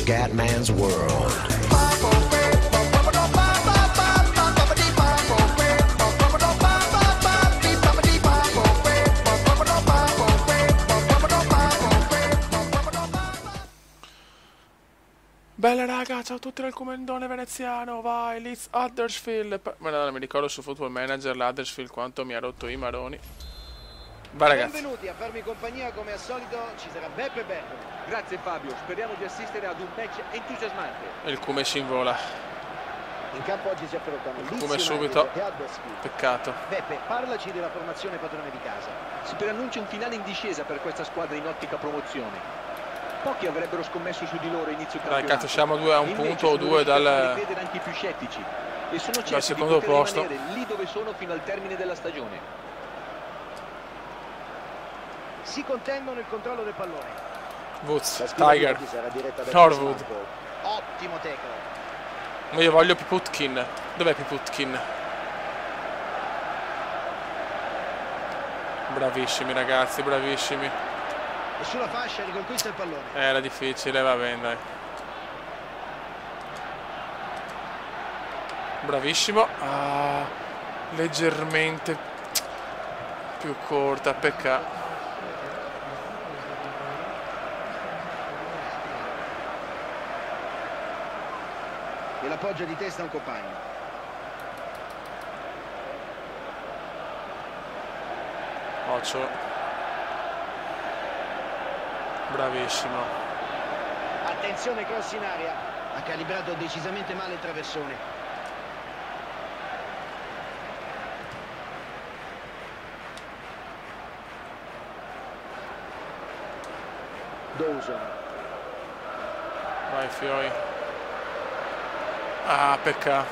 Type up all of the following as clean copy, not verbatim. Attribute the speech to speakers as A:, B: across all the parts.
A: Scatman's World.
B: Bella raga, ciao a tutti dal comandone veneziano, vai, Leeds Huddersfield. Ma no, non mi ricordo su Football Manager l'Huddersfield quanto mi ha rotto i maroni. Vai ragazzi.
C: Benvenuti a farmi compagnia, come al solito ci sarà Beppe Berto.
D: Grazie Fabio, speriamo di assistere ad un match entusiasmante.
B: E il Cume si invola.
C: In campo oggi si affrontano
B: Il
C: Leeds
B: Cume
C: United
B: subito.
C: e Huddersfield.
B: Peccato.
C: Beppe, parlaci della formazione padrone di casa.
D: Si preannuncia un finale in discesa per questa squadra in ottica promozione. Pochi avrebbero scommesso su di loro inizio campionato.
B: Dai cazzo, siamo a un punto o due dal
D: anche i più scettici e sono certi
B: secondo
D: di poter
B: posto.
D: rimanere lì dove sono fino al termine della stagione.
C: Si contendono il controllo del pallone.
B: Woods, Tiger, Norwood.
C: Ottimo tackle.
B: Ma io voglio Piputkin. Dov'è Piputkin? Bravissimi ragazzi, bravissimi.
C: E sulla fascia riconquista il pallone.
B: Era difficile, va bene dai. Bravissimo. Ah, leggermente più corta, peccato.
C: E l'appoggio di testa a un compagno.
B: Occhio. Bravissimo.
C: Attenzione, cross in aria. Ha calibrato decisamente male il traversone. Dawson.
B: Vai Fioi. Ah, peccato.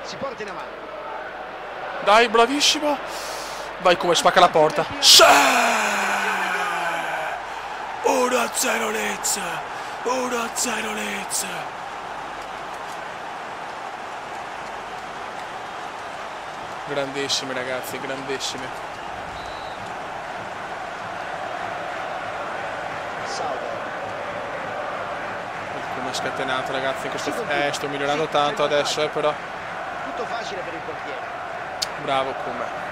C: Si porta in avanti.
B: Dai, bravissimo. Vai come spacca la porta. 1-0 Leeds. 1-0 Leeds. Grandissimi ragazzi, grandissimi. Come è scatenato ragazzi, questo sto migliorando tanto adesso però.
C: Tutto facile per il portiere.
B: Bravo Come.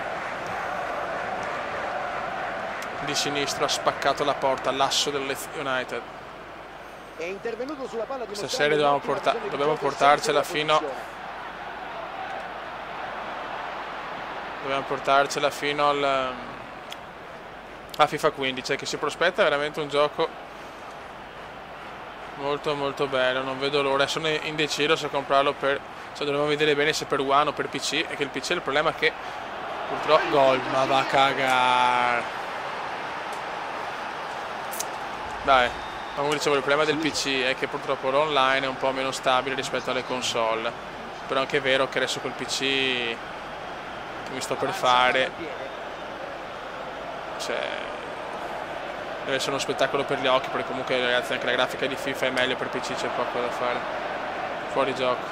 B: Di sinistro ha spaccato la porta, l'asso del Leeds United.
C: È intervenuto sulla palla di
B: Questa serie dobbiamo portarcela fino a FIFA 15, che si prospetta veramente un gioco molto molto bello. Non vedo l'ora, sono indeciso se comprarlo per, cioè dobbiamo vedere bene se per One o per PC, e che il PC il problema è che purtroppo gol, ma va a cagare. Dai, come dicevo, il problema del PC è che purtroppo l'online è un po' meno stabile rispetto alle console. Però anche è vero che adesso col PC che mi sto per fare, cioè, deve essere uno spettacolo per gli occhi, perché comunque ragazzi anche la grafica di FIFA è meglio per PC, c'è poco da fare. Fuori gioco.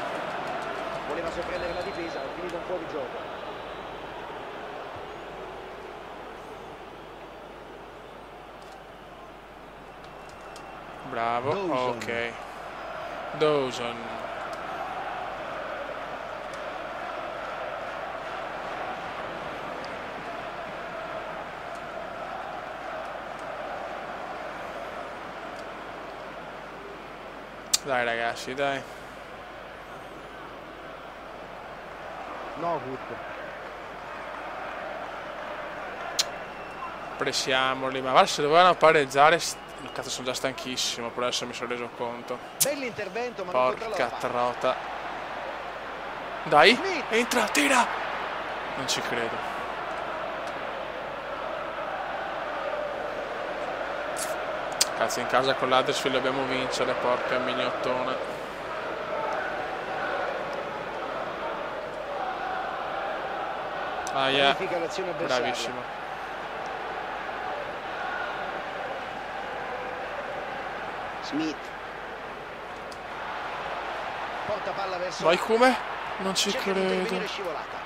C: Voleva sorprendere la difesa, ha finito un fuori gioco.
B: Bravo,
C: Dawson.
B: ok. Dawson. Dai ragazzi, dai.
C: Norwood.
B: Pressiamoli, ma guarda se dovevano pareggiare. Cazzo, sono già stanchissimo, però adesso mi sono reso conto.
C: Bell'intervento, ma non controlla la
B: Porca
C: palla.
B: trota. Dai, entra, tira. Non ci credo. Cazzo, in casa con l'Huddersfield dobbiamo vincere, porca mignottona. Ah, yeah.
C: Magnifica l'azione avversaria.
B: Bravissimo.
C: Smith. Porta palla verso.
B: Vai come? Non ci
C: Cerca di
B: credo.
C: intervenire, scivolata.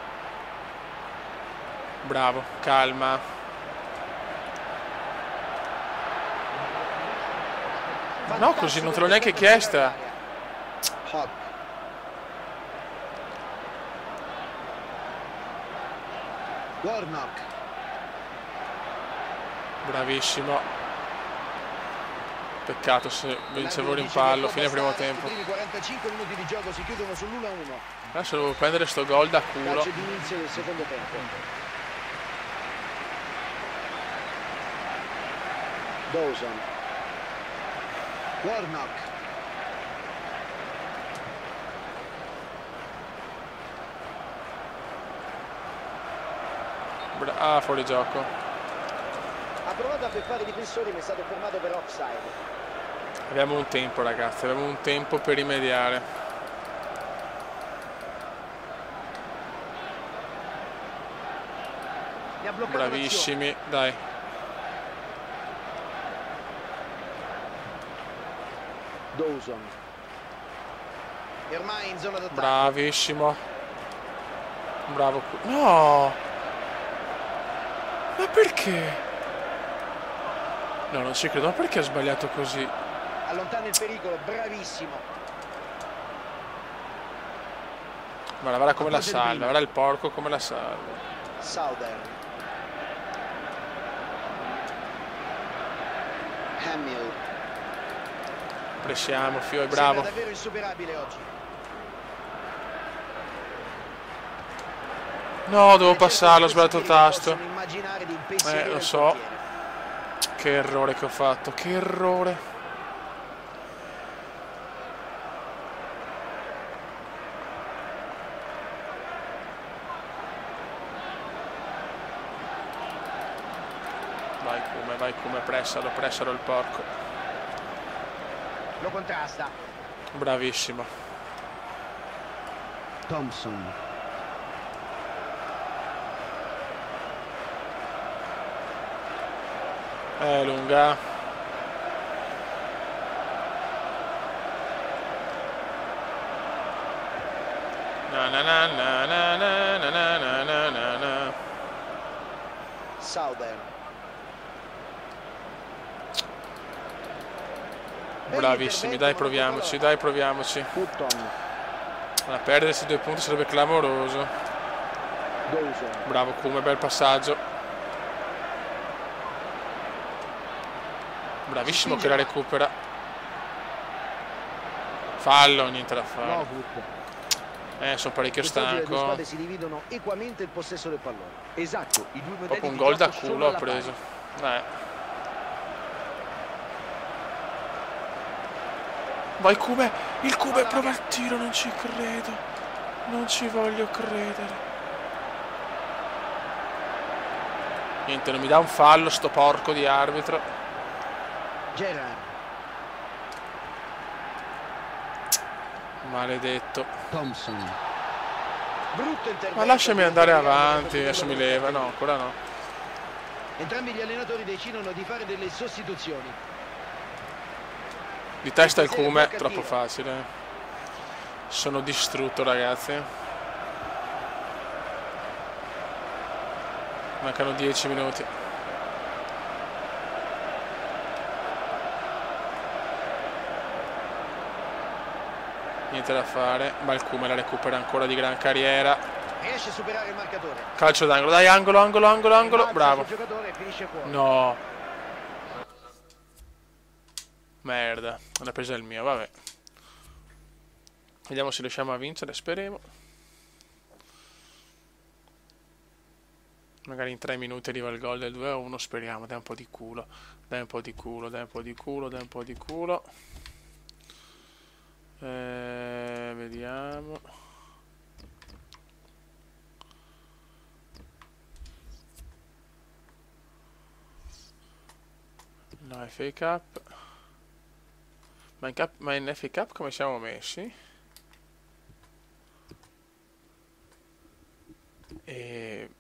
B: Bravo, calma. No, così non te l'ho neanche chiesta.
C: Hawk. Warnock.
B: Bravissimo. Peccato se vincevo il rimpallo, fine primo tempo.
C: I primi 45 minuti di gioco si chiudono sull'1-1.
B: Adesso devo prendere sto gol da culo.
C: Calcio di inizio del secondo tempo. Dawson. Warnock.
B: Ah, fuori gioco.
C: Ha provato a beffare i difensori ma è stato fermato per offside.
B: Abbiamo un tempo, ragazzi, abbiamo un tempo per rimediare.
C: Mi ha bloccato
B: Bravissimi, dai.
C: Dawson. E ormai in zona d'attacco.
B: Bravissimo. Bravo. No! Ma perché? No, non ci credo. Ma perché ha sbagliato così?
C: Allontana il pericolo, bravissimo.
B: Guarda come la salva. Guarda il porco come la salva.
C: Southern. Hamill.
B: Pressiamo, Fio, è bravo.
C: Sembra davvero insuperabile oggi.
B: No, devo passarlo, ho sbagliato il tasto. Lo so.
C: Portiere.
B: Che errore che ho fatto, che errore. Vai come, pressalo il porco.
C: Lo contrasta.
B: Bravissimo.
C: Thompson.
B: Lunga. Na na na na na na na na na na.
C: Southern.
B: Bravissimi, dai proviamoci, dai proviamoci. A perdere questi 2 punti sarebbe clamoroso. Bravo Kume, bel passaggio. Bravissimo che la recupera. Fallo, niente da fare. Sono parecchio stanco.
C: Le squadre si dividono equamente il possesso del pallone.
D: Esatto, i due modelli
B: Proprio un
D: di
B: gol da
D: gioco sono
B: culo ho
D: alla pari.
B: preso. Vai Kume, il Kume prova il tiro, non ci credo. Non ci voglio credere. Niente, non mi dà un fallo sto porco di arbitro.
C: Gerrard.
B: Maledetto.
C: Thompson. Brutto intervento.
B: Ma lasciami andare avanti, adesso mi leva. No, ancora no.
C: Entrambi gli allenatori decidono di fare delle sostituzioni.
B: Di testa il Kume, troppo facile. Sono distrutto, ragazzi. Mancano 10 minuti. Niente da fare, ma il Kume la recupera ancora di gran carriera.
C: Riesce a superare il marcatore.
B: Calcio d'angolo, dai, angolo, bravo.
C: Il giocatore finisce fuori.
B: No. Merda, non ha preso il mio, vabbè. Vediamo se riusciamo a vincere, speriamo. Magari in 3 minuti arriva il gol del 2-1, speriamo, dai un po' di culo. Dai un po' di culo. Vediamo. No, FA Cup. Ma in FA Cup come siamo messi?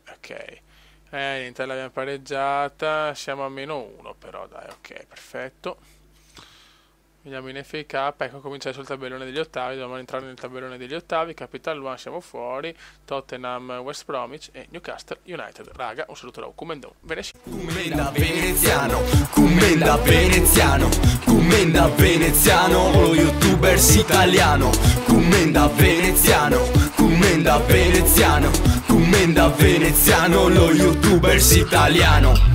B: Ok. Niente, l'abbiamo pareggiata. Siamo a -1 però, dai, ok, perfetto. Vediamo in FA Cup, ecco cominciare sul tabellone degli ottavi, dobbiamo entrare nel tabellone degli ottavi, Capital One siamo fuori, Tottenham, West Bromwich e Newcastle United. Raga, un saluto da Kumenda Veneziano.
A: Commenda veneziano, lo youtubers italiano. Commenda veneziano, commenda veneziano, commenda veneziano, lo youtubers italiano.